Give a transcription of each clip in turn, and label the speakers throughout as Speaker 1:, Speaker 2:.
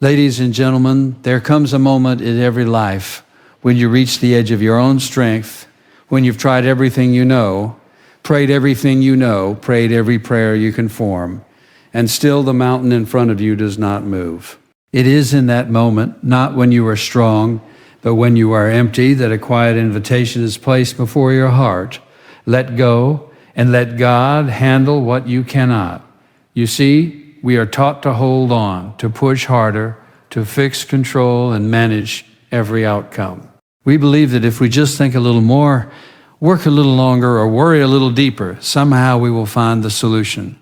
Speaker 1: Ladies and gentlemen, there comes a moment in every life when you reach the edge of your own strength, when you've tried everything you know, prayed everything you know, prayed every prayer you can form, and still the mountain in front of you does not move. It is in that moment, not when you are strong, but when you are empty, that a quiet invitation is placed before your heart. Let go and let God handle what you cannot. You see, we are taught to hold on, to push harder, to fix, control, and manage every outcome. We believe that if we just think a little more, work a little longer, or worry a little deeper, somehow we will find the solution.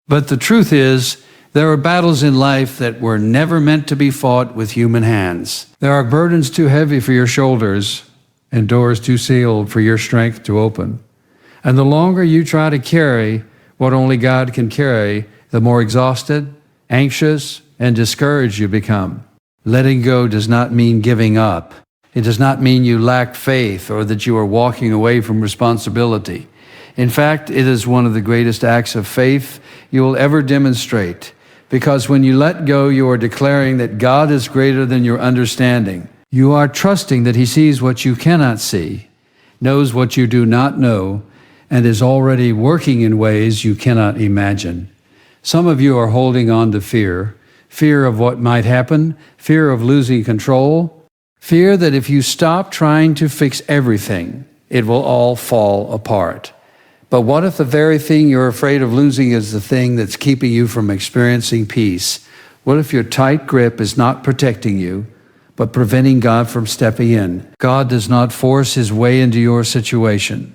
Speaker 1: But the truth is, there are battles in life that were never meant to be fought with human hands. There are burdens too heavy for your shoulders and doors too sealed for your strength to open. And the longer you try to carry what only God can carry, the more exhausted, anxious, and discouraged you become. Letting go does not mean giving up. It does not mean you lack faith or that you are walking away from responsibility. In fact, it is one of the greatest acts of faith you will ever demonstrate, because when you let go, you are declaring that God is greater than your understanding. You are trusting that He sees what you cannot see, knows what you do not know, and is already working in ways you cannot imagine. Some of you are holding on to fear of what might happen, fear of losing control, fear that if you stop trying to fix everything, it will all fall apart. But what if the very thing you're afraid of losing is the thing that's keeping you from experiencing peace? What if your tight grip is not protecting you, but preventing God from stepping in? God does not force His way into your situation.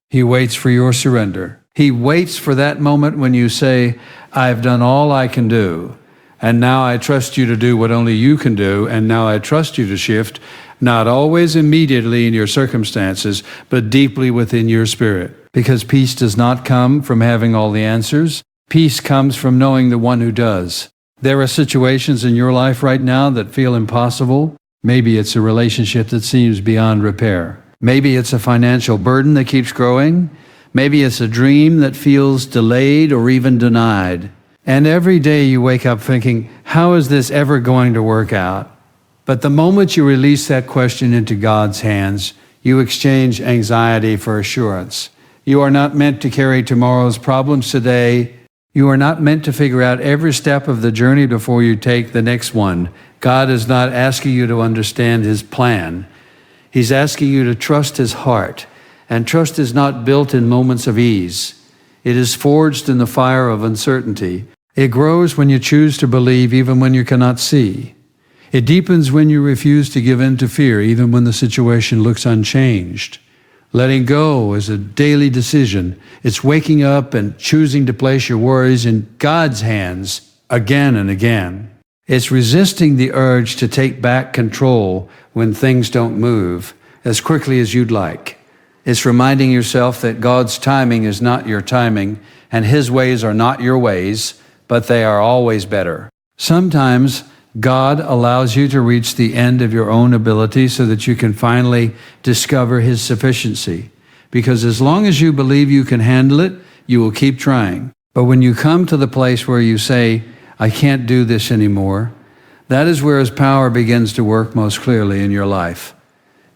Speaker 1: He waits for your surrender. He waits for that moment when you say, I've done all I can do, and now I trust you to do what only you can do, and now I trust you to shift, not always immediately in your circumstances, but deeply within your spirit. Because peace does not come from having all the answers. Peace comes from knowing the one who does. There are situations in your life right now that feel impossible. Maybe it's a relationship that seems beyond repair. Maybe it's a financial burden that keeps growing. Maybe it's a dream that feels delayed or even denied. And every day you wake up thinking, how is this ever going to work out? But the moment you release that question into God's hands, you exchange anxiety for assurance. You are not meant to carry tomorrow's problems today. You are not meant to figure out every step of the journey before you take the next one. God is not asking you to understand His plan. He's asking you to trust His heart. And trust is not built in moments of ease. It is forged in the fire of uncertainty. It grows when you choose to believe even when you cannot see. It deepens when you refuse to give in to fear even when the situation looks unchanged. Letting go is a daily decision. It's waking up and choosing to place your worries in God's hands again and again. It's resisting the urge to take back control when things don't move as quickly as you'd like. It's reminding yourself that God's timing is not your timing, and His ways are not your ways, but they are always better. Sometimes God allows you to reach the end of your own ability so that you can finally discover His sufficiency. Because as long as you believe you can handle it, you will keep trying. But when you come to the place where you say, I can't do this anymore, that is where His power begins to work most clearly in your life.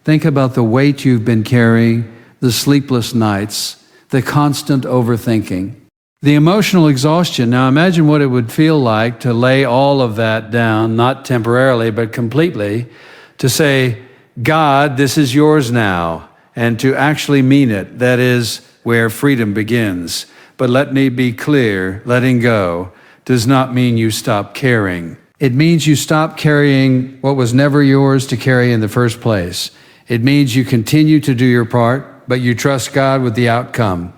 Speaker 1: Think about the weight you've been carrying, the sleepless nights, the constant overthinking, the emotional exhaustion. Now imagine what it would feel like to lay all of that down, not temporarily, but completely, to say, God, this is yours now, and to actually mean it. That is where freedom begins. But let me be clear, letting go does not mean you stop caring. It means you stop carrying what was never yours to carry in the first place. It means you continue to do your part, but you trust God with the outcome.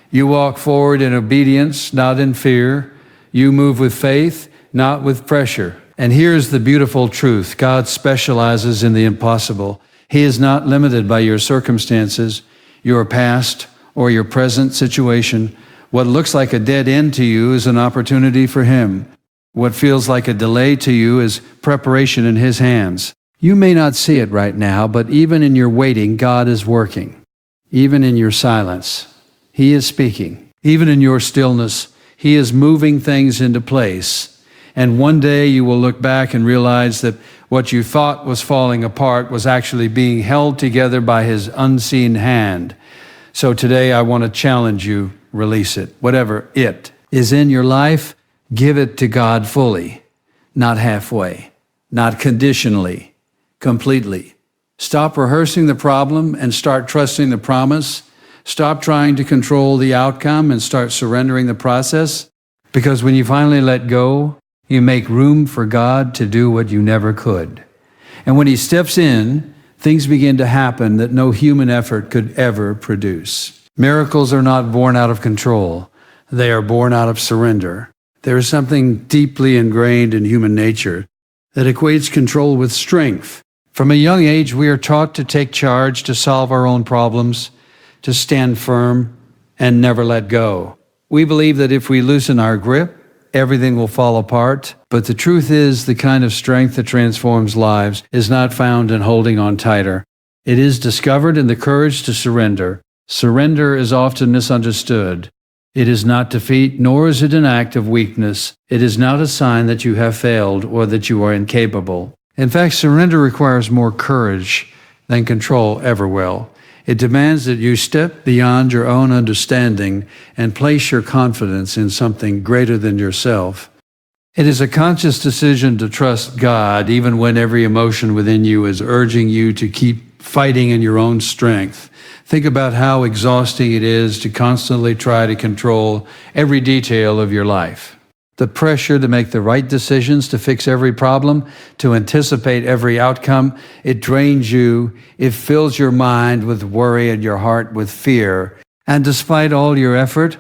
Speaker 1: You walk forward in obedience, not in fear. You move with faith, not with pressure. And here's the beautiful truth. God specializes in the impossible. He is not limited by your circumstances, your past, or your present situation. What looks like a dead end to you is an opportunity for Him. What feels like a delay to you is preparation in His hands. You may not see it right now, but even in your waiting, God is working. Even in your silence, He is speaking. Even in your stillness, He is moving things into place. And one day you will look back and realize that what you thought was falling apart was actually being held together by his unseen hand. So today I want to challenge you, release it. Whatever it is in your life, give it to God fully, not halfway, not conditionally, completely. Stop rehearsing the problem and start trusting the promise. Stop trying to control the outcome and start surrendering the process. Because when you finally let go, you make room for God to do what you never could. And when he steps in, things begin to happen that no human effort could ever produce. Miracles are not born out of control. They are born out of surrender. There is something deeply ingrained in human nature that equates control with strength. From a young age, we are taught to take charge, to solve our own problems, to stand firm and never let go. We believe that if we loosen our grip, everything will fall apart. But the truth is, the kind of strength that transforms lives is not found in holding on tighter. It is discovered in the courage to surrender. Surrender is often misunderstood. It is not defeat, nor is it an act of weakness. It is not a sign that you have failed or that you are incapable. In fact, surrender requires more courage than control ever will. It demands that you step beyond your own understanding and place your confidence in something greater than yourself. It is a conscious decision to trust God even when every emotion within you is urging you to keep fighting in your own strength. Think about how exhausting it is to constantly try to control every detail of your life. The pressure to make the right decisions, to fix every problem, to anticipate every outcome, it drains you. It fills your mind with worry and your heart with fear. And despite all your effort,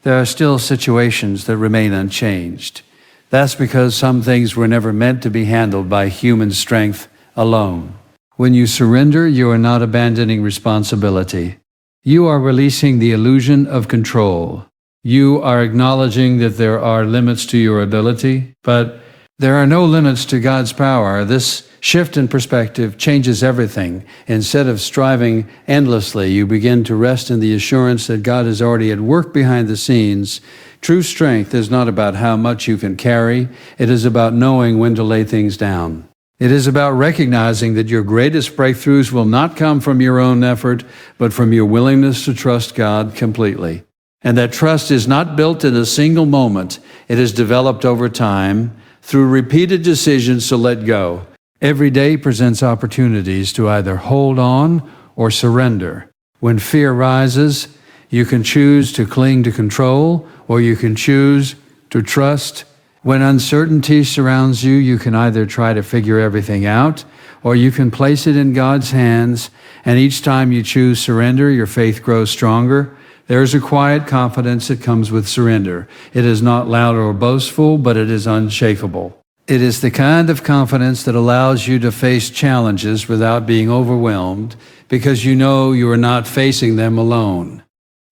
Speaker 1: there are still situations that remain unchanged. That's because some things were never meant to be handled by human strength alone. When you surrender, you are not abandoning responsibility. You are releasing the illusion of control. You are acknowledging that there are limits to your ability, but there are no limits to God's power. This shift in perspective changes everything. Instead of striving endlessly, you begin to rest in the assurance that God is already at work behind the scenes. True strength is not about how much you can carry. It is about knowing when to lay things down. It is about recognizing that your greatest breakthroughs will not come from your own effort, but from your willingness to trust God completely. And that trust is not built in a single moment. It is developed over time through repeated decisions to let go. Every day presents opportunities to either hold on or surrender. When fear rises, you can choose to cling to control, or you can choose to trust. When uncertainty surrounds you, you can either try to figure everything out, or you can place it in God's hands. And each time you choose surrender, your faith grows stronger. There is a quiet confidence that comes with surrender. It is not loud or boastful, but it is unshakable. It is the kind of confidence that allows you to face challenges without being overwhelmed, because you know you are not facing them alone.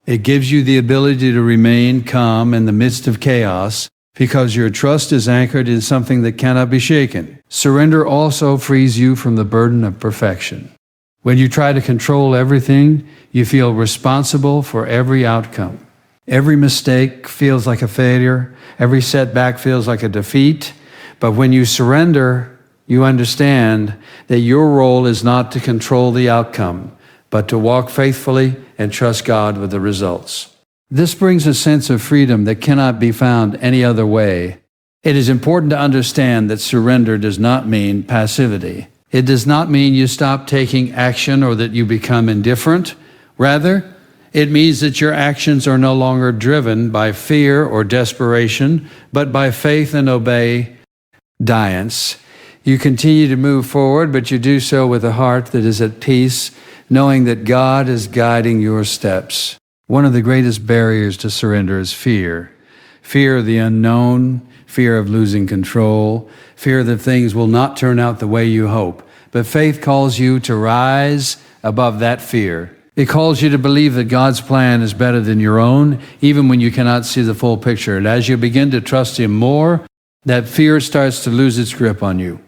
Speaker 1: It gives you the ability to remain calm in the midst of chaos, because your trust is anchored in something that cannot be shaken. Surrender also frees you from the burden of perfection. When you try to control everything, you feel responsible for every outcome. Every mistake feels like a failure. Every setback feels like a defeat. But when you surrender, you understand that your role is not to control the outcome, but to walk faithfully and trust God with the results. This brings a sense of freedom that cannot be found any other way. It is important to understand that surrender does not mean passivity. It does not mean you stop taking action or that you become indifferent. Rather, it means that your actions are no longer driven by fear or desperation, but by faith and obedience. You continue to move forward, but you do so with a heart that is at peace, knowing that God is guiding your steps. One of the greatest barriers to surrender is fear. Fear of the unknown, fear of losing control, fear that things will not turn out the way you hope. But faith calls you to rise above that fear. It calls you to believe that God's plan is better than your own, even when you cannot see the full picture. And as you begin to trust Him more, that fear starts to lose its grip on you.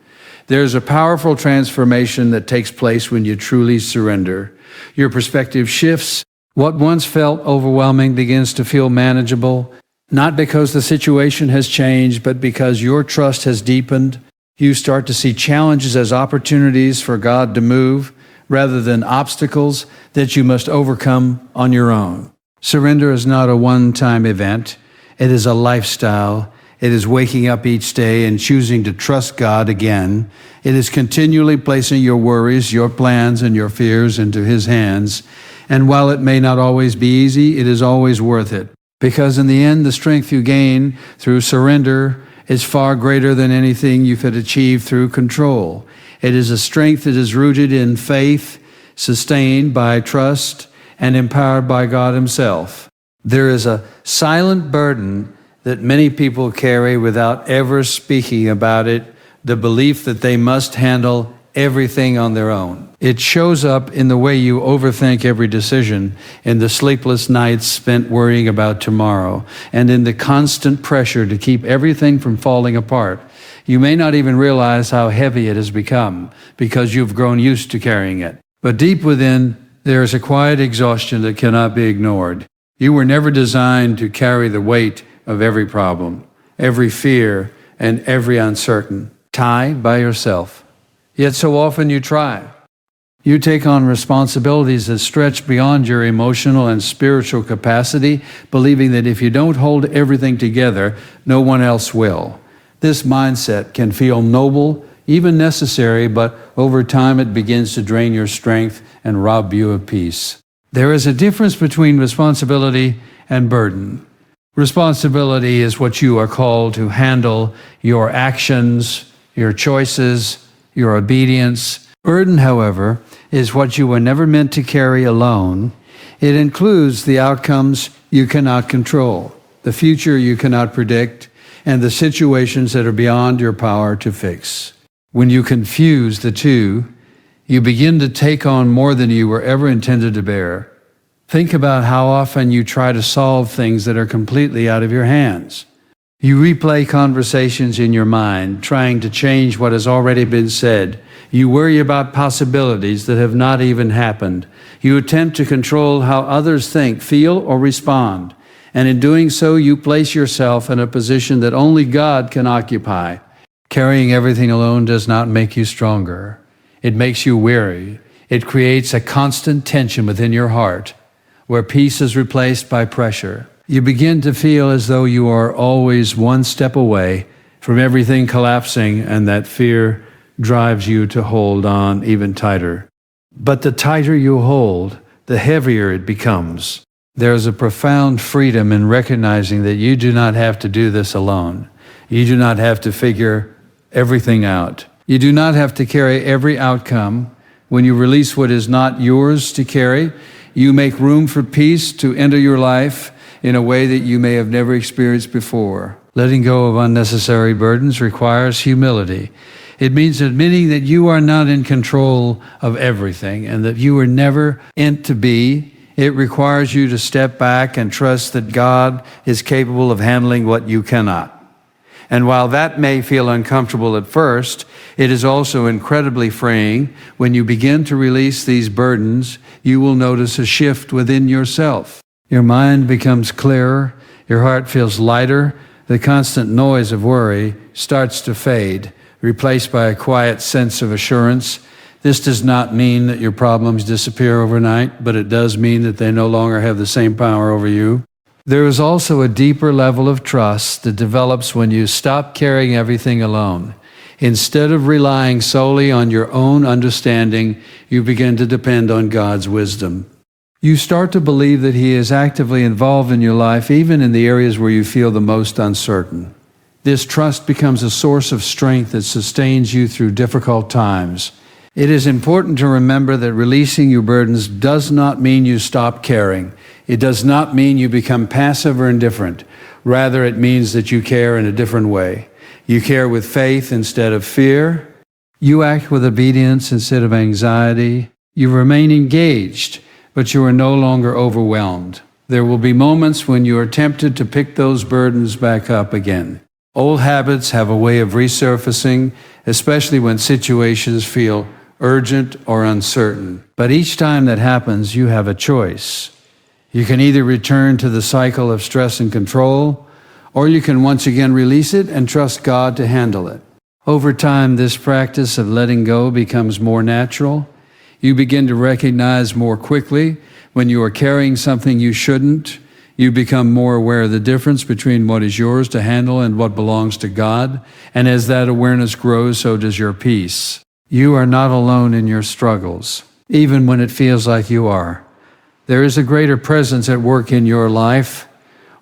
Speaker 1: There's a powerful transformation that takes place when you truly surrender. Your perspective shifts. What once felt overwhelming begins to feel manageable. Not because the situation has changed, but because your trust has deepened. You start to see challenges as opportunities for God to move, rather than obstacles that you must overcome on your own. Surrender is not a one-time event. It is a lifestyle. It is waking up each day and choosing to trust God again. It is continually placing your worries, your plans, and your fears into His hands. And while it may not always be easy, it is always worth it. Because in the end, the strength you gain through surrender is far greater than anything you could achieve through control. It is a strength that is rooted in faith, sustained by trust, and empowered by God Himself. There is a silent burden that many people carry without ever speaking about it, the belief that they must handle everything on their own. It shows up in the way you overthink every decision, in the sleepless nights spent worrying about tomorrow, and in the constant pressure to keep everything from falling apart. You may not even realize how heavy it has become because you've grown used to carrying it. But deep within, there is a quiet exhaustion that cannot be ignored. You were never designed to carry the weight of every problem, every fear, and every uncertain tie by yourself. Yet so often you try. You take on responsibilities that stretch beyond your emotional and spiritual capacity, believing that if you don't hold everything together, no one else will. This mindset can feel noble, even necessary, but over time it begins to drain your strength and rob you of peace. There is a difference between responsibility and burden. Responsibility is what you are called to handle: your actions, your choices, your obedience. Burden, however, is what you were never meant to carry alone. It includes the outcomes you cannot control, the future you cannot predict, and the situations that are beyond your power to fix. When you confuse the two, you begin to take on more than you were ever intended to bear. Think about how often you try to solve things that are completely out of your hands. You replay conversations in your mind, trying to change what has already been said. You worry about possibilities that have not even happened. You attempt to control how others think, feel, or respond. And in doing so, you place yourself in a position that only God can occupy. Carrying everything alone does not make you stronger. It makes you weary. It creates a constant tension within your heart, where peace is replaced by pressure. You begin to feel as though you are always one step away from everything collapsing, and that fear drives you to hold on even tighter. But the tighter you hold, the heavier it becomes. There is a profound freedom in recognizing that you do not have to do this alone. You do not have to figure everything out. You do not have to carry every outcome. When you release what is not yours to carry, you make room for peace to enter your life in a way that you may have never experienced before. Letting go of unnecessary burdens requires humility. It means admitting that you are not in control of everything and that you were never meant to be. It requires you to step back and trust that God is capable of handling what you cannot. And while that may feel uncomfortable at first, it is also incredibly freeing. When you begin to release these burdens, you will notice a shift within yourself. Your mind becomes clearer, your heart feels lighter, the constant noise of worry starts to fade, replaced by a quiet sense of assurance. This does not mean that your problems disappear overnight, but it does mean that they no longer have the same power over you. There is also a deeper level of trust that develops when you stop carrying everything alone. Instead of relying solely on your own understanding, you begin to depend on God's wisdom. You start to believe that He is actively involved in your life, even in the areas where you feel the most uncertain. This trust becomes a source of strength that sustains you through difficult times. It is important to remember that releasing your burdens does not mean you stop caring. It does not mean you become passive or indifferent. Rather, it means that you care in a different way. You care with faith instead of fear. You act with obedience instead of anxiety. You remain engaged, but you are no longer overwhelmed. There will be moments when you are tempted to pick those burdens back up again. Old habits have a way of resurfacing, especially when situations feel urgent or uncertain. But each time that happens, you have a choice. You can either return to the cycle of stress and control, or you can once again release it and trust God to handle it. Over time, this practice of letting go becomes more natural. You begin to recognize more quickly when you are carrying something you shouldn't. You become more aware of the difference between what is yours to handle and what belongs to God. And as that awareness grows, so does your peace. You are not alone in your struggles, even when it feels like you are. There is a greater presence at work in your life,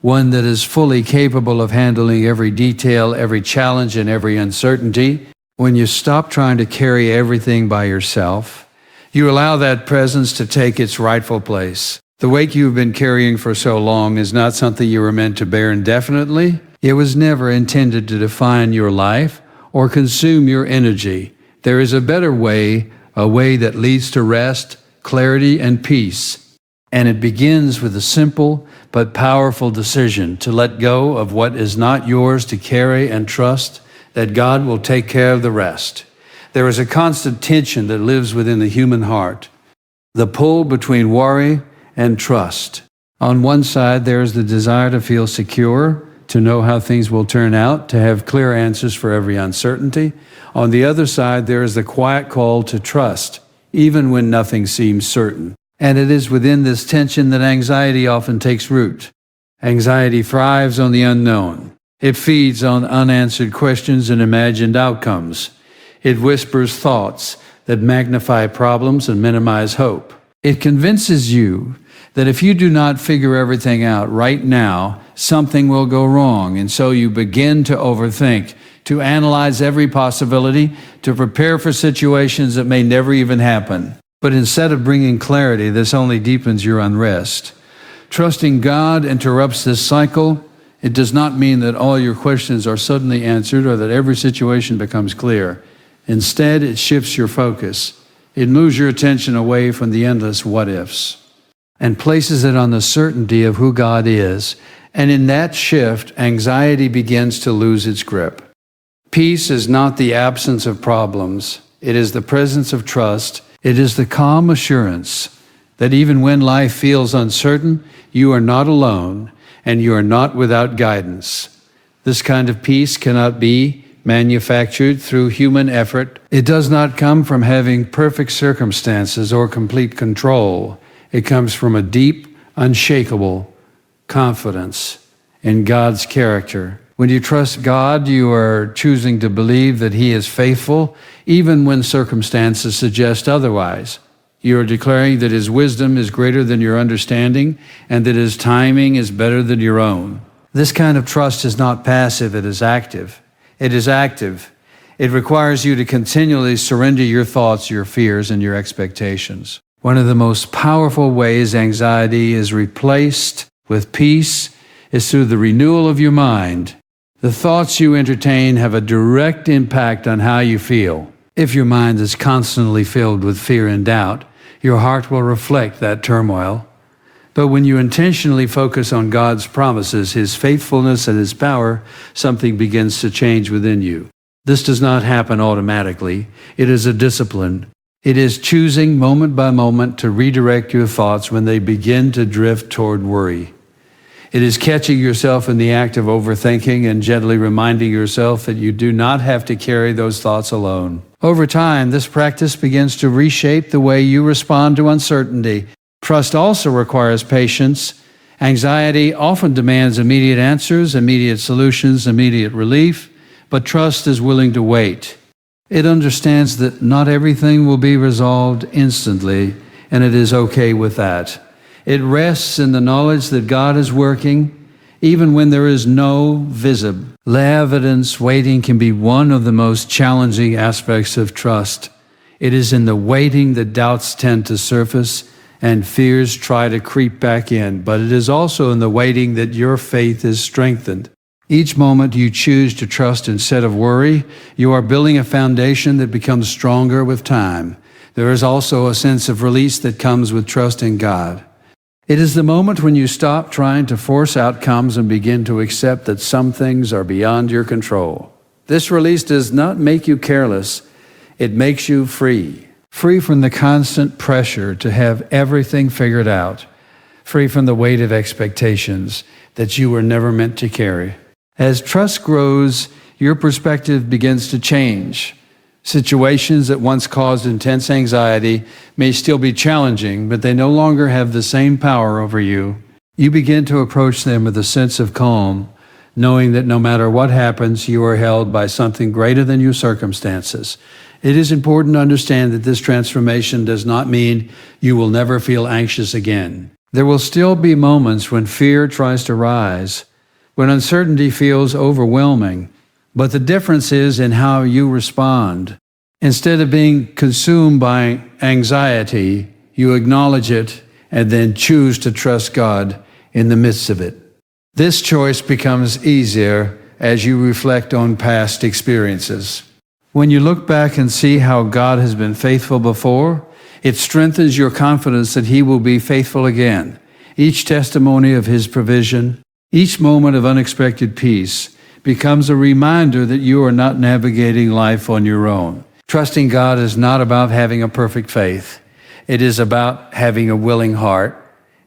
Speaker 1: one that is fully capable of handling every detail, every challenge, and every uncertainty. When you stop trying to carry everything by yourself, you allow that presence to take its rightful place. The weight you've been carrying for so long is not something you were meant to bear indefinitely. It was never intended to define your life or consume your energy. There is a better way, a way that leads to rest, clarity, and peace. And it begins with a simple but powerful decision to let go of what is not yours to carry and trust that God will take care of the rest. There is a constant tension that lives within the human heart, the pull between worry and trust. On one side, there is the desire to feel secure, to know how things will turn out, to have clear answers for every uncertainty. On the other side, there is the quiet call to trust, even when nothing seems certain. And it is within this tension that anxiety often takes root. Anxiety thrives on the unknown. It feeds on unanswered questions and imagined outcomes. It whispers thoughts that magnify problems and minimize hope. It convinces you that if you do not figure everything out right now, something will go wrong, and so you begin to overthink, to analyze every possibility, to prepare for situations that may never even happen. But instead of bringing clarity, this only deepens your unrest. Trusting God interrupts this cycle. It does not mean that all your questions are suddenly answered or that every situation becomes clear. Instead, it shifts your focus. It moves your attention away from the endless what-ifs and places it on the certainty of who God is. And in that shift, anxiety begins to lose its grip. Peace is not the absence of problems. It is the presence of trust. It is the calm assurance that even when life feels uncertain, you are not alone and you are not without guidance. This kind of peace cannot be manufactured through human effort. It does not come from having perfect circumstances or complete control. It comes from a deep, unshakable confidence in God's character. When you trust God, you are choosing to believe that He is faithful, even when circumstances suggest otherwise. You are declaring that His wisdom is greater than your understanding and that His timing is better than your own. This kind of trust is not passive, it is active. It is active. It requires you to continually surrender your thoughts, your fears, and your expectations. One of the most powerful ways anxiety is replaced with peace is through the renewal of your mind. The thoughts you entertain have a direct impact on how you feel. If your mind is constantly filled with fear and doubt, your heart will reflect that turmoil. But when you intentionally focus on God's promises, His faithfulness and His power, something begins to change within you. This does not happen automatically. It is a discipline. It is choosing moment by moment to redirect your thoughts when they begin to drift toward worry. It is catching yourself in the act of overthinking and gently reminding yourself that you do not have to carry those thoughts alone. Over time, this practice begins to reshape the way you respond to uncertainty. Trust also requires patience. Anxiety often demands immediate answers, immediate solutions, immediate relief, but trust is willing to wait. It understands that not everything will be resolved instantly, and it is okay with that. It rests in the knowledge that God is working, even when there is no visible evidence. Waiting can be one of the most challenging aspects of trust. It is in the waiting that doubts tend to surface and fears try to creep back in, but it is also in the waiting that your faith is strengthened. Each moment you choose to trust instead of worry, you are building a foundation that becomes stronger with time. There is also a sense of release that comes with trust in God. It is the moment when you stop trying to force outcomes and begin to accept that some things are beyond your control. This release does not make you careless. It makes you free. Free from the constant pressure to have everything figured out. Free from the weight of expectations that you were never meant to carry. As trust grows, your perspective begins to change. Situations that once caused intense anxiety may still be challenging, but they no longer have the same power over you. You begin to approach them with a sense of calm, knowing that no matter what happens, you are held by something greater than your circumstances. It is important to understand that this transformation does not mean you will never feel anxious again. There will still be moments when fear tries to rise, when uncertainty feels overwhelming, but the difference is in how you respond. Instead of being consumed by anxiety, you acknowledge it and then choose to trust God in the midst of it. This choice becomes easier as you reflect on past experiences. When you look back and see how God has been faithful before, it strengthens your confidence that He will be faithful again. Each testimony of His provision, each moment of unexpected peace becomes a reminder that you are not navigating life on your own. Trusting God is not about having a perfect faith. It is about having a willing heart.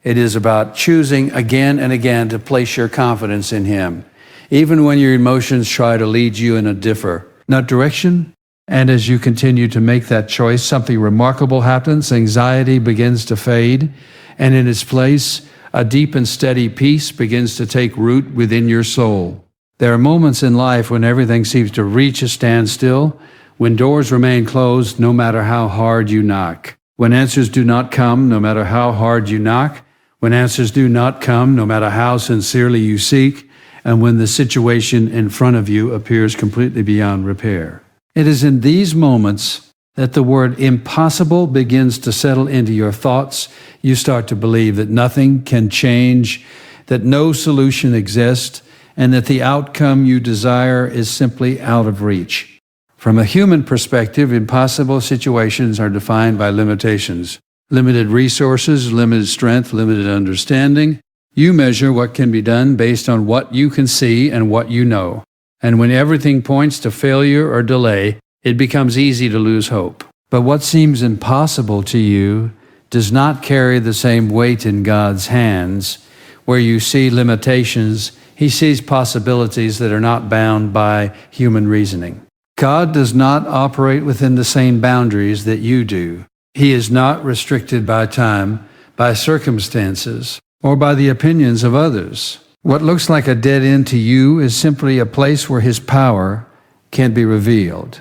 Speaker 1: It is about choosing again and again to place your confidence in Him, even when your emotions try to lead you in a different direction. And as you continue to make that choice, something remarkable happens. Anxiety begins to fade, and in its place, a deep and steady peace begins to take root within your soul. There are moments in life when everything seems to reach a standstill, when doors remain closed no matter how hard you knock, when answers do not come no matter how hard you knock, when answers do not come no matter how sincerely you seek, and when the situation in front of you appears completely beyond repair. It is in these moments that the word impossible begins to settle into your thoughts. You start to believe that nothing can change, that no solution exists, and that the outcome you desire is simply out of reach. From a human perspective, impossible situations are defined by limitations. Limited resources, limited strength, limited understanding. You measure what can be done based on what you can see and what you know. And when everything points to failure or delay, it becomes easy to lose hope. But what seems impossible to you does not carry the same weight in God's hands. Where you see limitations, He sees possibilities that are not bound by human reasoning. God does not operate within the same boundaries that you do. He is not restricted by time, by circumstances, or by the opinions of others. What looks like a dead end to you is simply a place where His power can be revealed.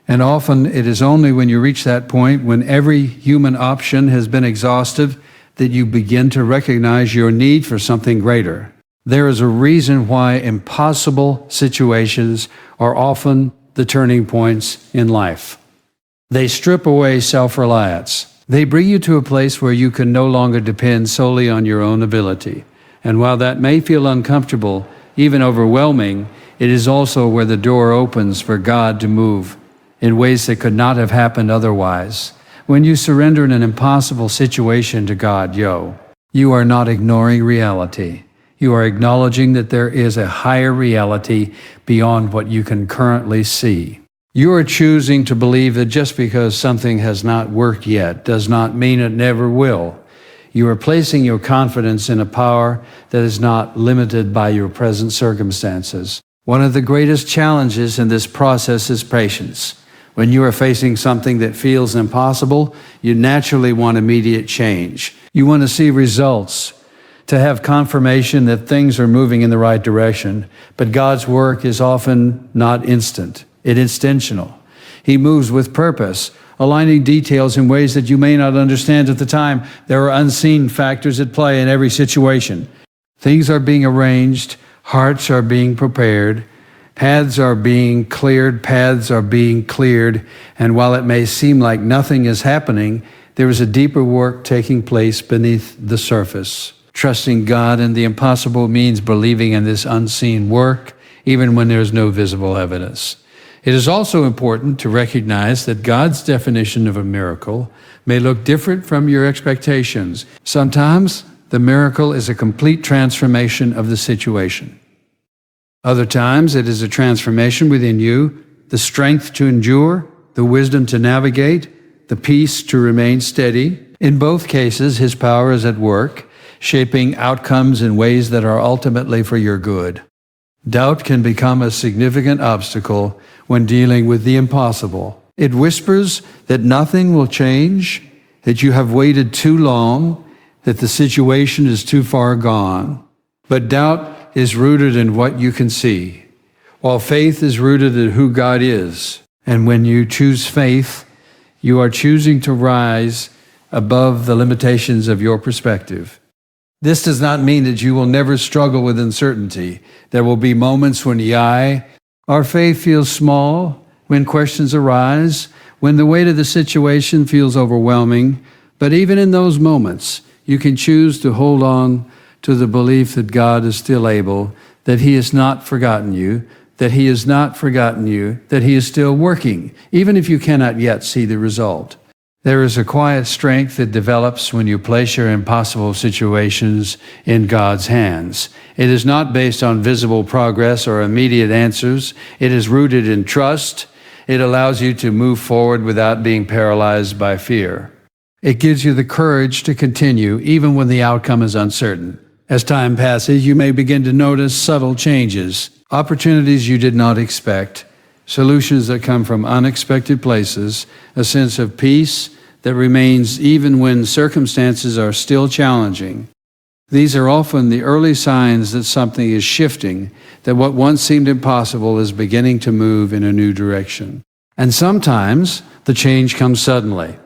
Speaker 1: And often it is only when you reach that point, when every human option has been exhausted, that you begin to recognize your need for something greater. There is a reason why impossible situations are often the turning points in life. They strip away self-reliance. They bring you to a place where you can no longer depend solely on your own ability. And while that may feel uncomfortable, even overwhelming, it is also where the door opens for God to move in ways that could not have happened otherwise. When you surrender in an impossible situation to God, you are not ignoring reality. You are acknowledging that there is a higher reality beyond what you can currently see. You are choosing to believe that just because something has not worked yet does not mean it never will. You are placing your confidence in a power that is not limited by your present circumstances. One of the greatest challenges in this process is patience. When you are facing something that feels impossible, you naturally want immediate change. You want to see results, to have confirmation that things are moving in the right direction. But God's work is often not instant. It is intentional. He moves with purpose, aligning details in ways that you may not understand at the time. There are unseen factors at play in every situation. Things are being arranged, hearts are being prepared, paths are being cleared, and while it may seem like nothing is happening, there is a deeper work taking place beneath the surface. Trusting God in the impossible means believing in this unseen work, even when there is no visible evidence. It is also important to recognize that God's definition of a miracle may look different from your expectations. Sometimes the miracle is a complete transformation of the situation. Other times it is a transformation within you, the strength to endure, the wisdom to navigate, the peace to remain steady. In both cases, His power is at work, shaping outcomes in ways that are ultimately for your good. Doubt can become a significant obstacle when dealing with the impossible. It whispers that nothing will change, that you have waited too long, that the situation is too far gone. But doubt is rooted in what you can see, while faith is rooted in who God is. And when you choose faith, you are choosing to rise above the limitations of your perspective. This does not mean that you will never struggle with uncertainty. There will be moments when our faith feels small, when questions arise, when the weight of the situation feels overwhelming. But even in those moments, you can choose to hold on to the belief that God is still able, that He has not forgotten you, that He has not forgotten you, that He is still working, even if you cannot yet see the result. There is a quiet strength that develops when you place your impossible situations in God's hands. It is not based on visible progress or immediate answers. It is rooted in trust. It allows you to move forward without being paralyzed by fear. It gives you the courage to continue even when the outcome is uncertain. As time passes, you may begin to notice subtle changes, opportunities you did not expect, solutions that come from unexpected places, a sense of peace that remains even when circumstances are still challenging. These are often the early signs that something is shifting, that what once seemed impossible is beginning to move in a new direction. And sometimes the change comes suddenly.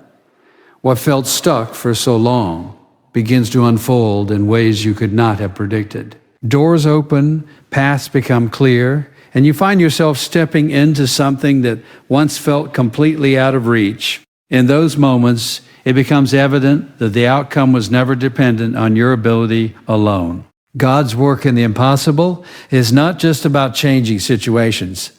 Speaker 1: What felt stuck for so long begins to unfold in ways you could not have predicted. Doors open, paths become clear, and you find yourself stepping into something that once felt completely out of reach. In those moments, it becomes evident that the outcome was never dependent on your ability alone. God's work in the impossible is not just about changing situations.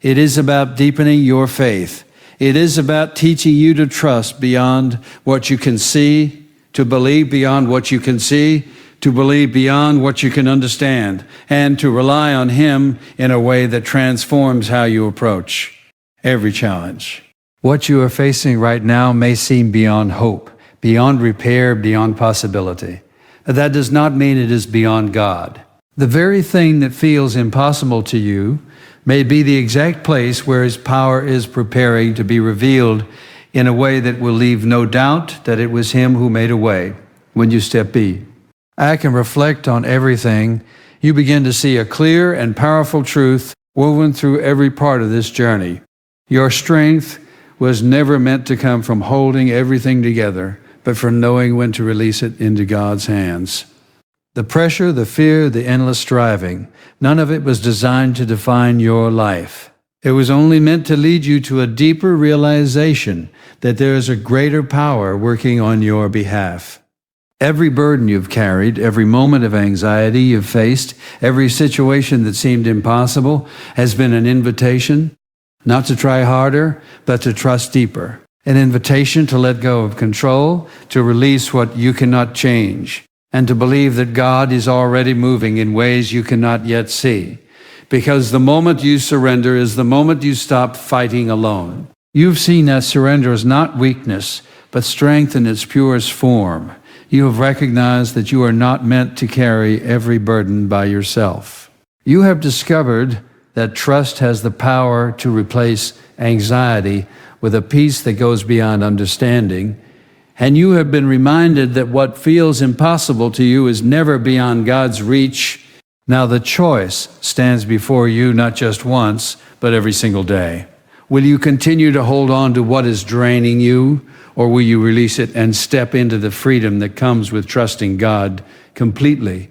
Speaker 1: It is about deepening your faith. It is about teaching you to trust beyond what you can see, to believe beyond what you can see, to believe beyond what you can understand, and to rely on Him in a way that transforms how you approach every challenge. What you are facing right now may seem beyond hope, beyond repair, beyond possibility. That does not mean it is beyond God. The very thing that feels impossible to you may be the exact place where His power is preparing to be revealed in a way that will leave no doubt that it was Him who made a way when you step back and reflect on everything. You begin to see a clear and powerful truth woven through every part of this journey. Your strength was never meant to come from holding everything together, but from knowing when to release it into God's hands. The pressure, the fear, the endless striving, none of it was designed to define your life. It was only meant to lead you to a deeper realization that there is a greater power working on your behalf. Every burden you've carried, every moment of anxiety you've faced, every situation that seemed impossible has been an invitation not to try harder, but to trust deeper. An invitation to let go of control, to release what you cannot change, and to believe that God is already moving in ways you cannot yet see. Because the moment you surrender is the moment you stop fighting alone. You've seen that surrender is not weakness, but strength in its purest form. You have recognized that you are not meant to carry every burden by yourself. You have discovered that trust has the power to replace anxiety with a peace that goes beyond understanding. And you have been reminded that what feels impossible to you is never beyond God's reach. Now the choice stands before you not just once, but every single day. Will you continue to hold on to what is draining you, or will you release it and step into the freedom that comes with trusting God completely?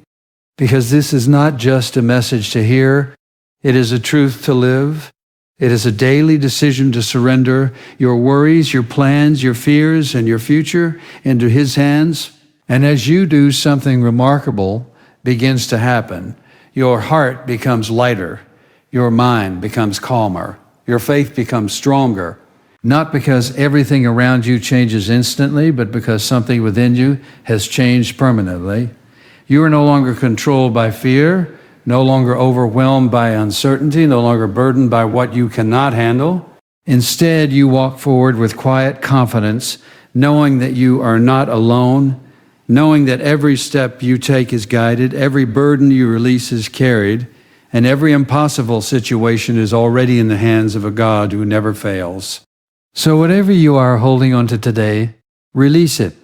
Speaker 1: Because this is not just a message to hear, it is a truth to live. It is a daily decision to surrender your worries, your plans, your fears, and your future into His hands. And as you do, something remarkable begins to happen. Your heart becomes lighter. Your mind becomes calmer. Your faith becomes stronger. Not because everything around you changes instantly, but because something within you has changed permanently. You are no longer controlled by fear, no longer overwhelmed by uncertainty, no longer burdened by what you cannot handle. Instead, you walk forward with quiet confidence, knowing that you are not alone, knowing that every step you take is guided, every burden you release is carried, And every impossible situation is already in the hands of a God who never fails. So whatever you are holding on to today, release it.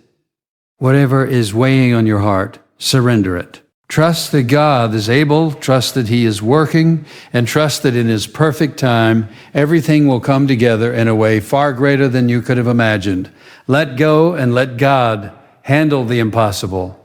Speaker 1: Whatever is weighing on your heart, surrender it. Trust that God is able, trust that He is working, and trust that in His perfect time, everything will come together in a way far greater than you could have imagined. Let go and let God handle the impossible.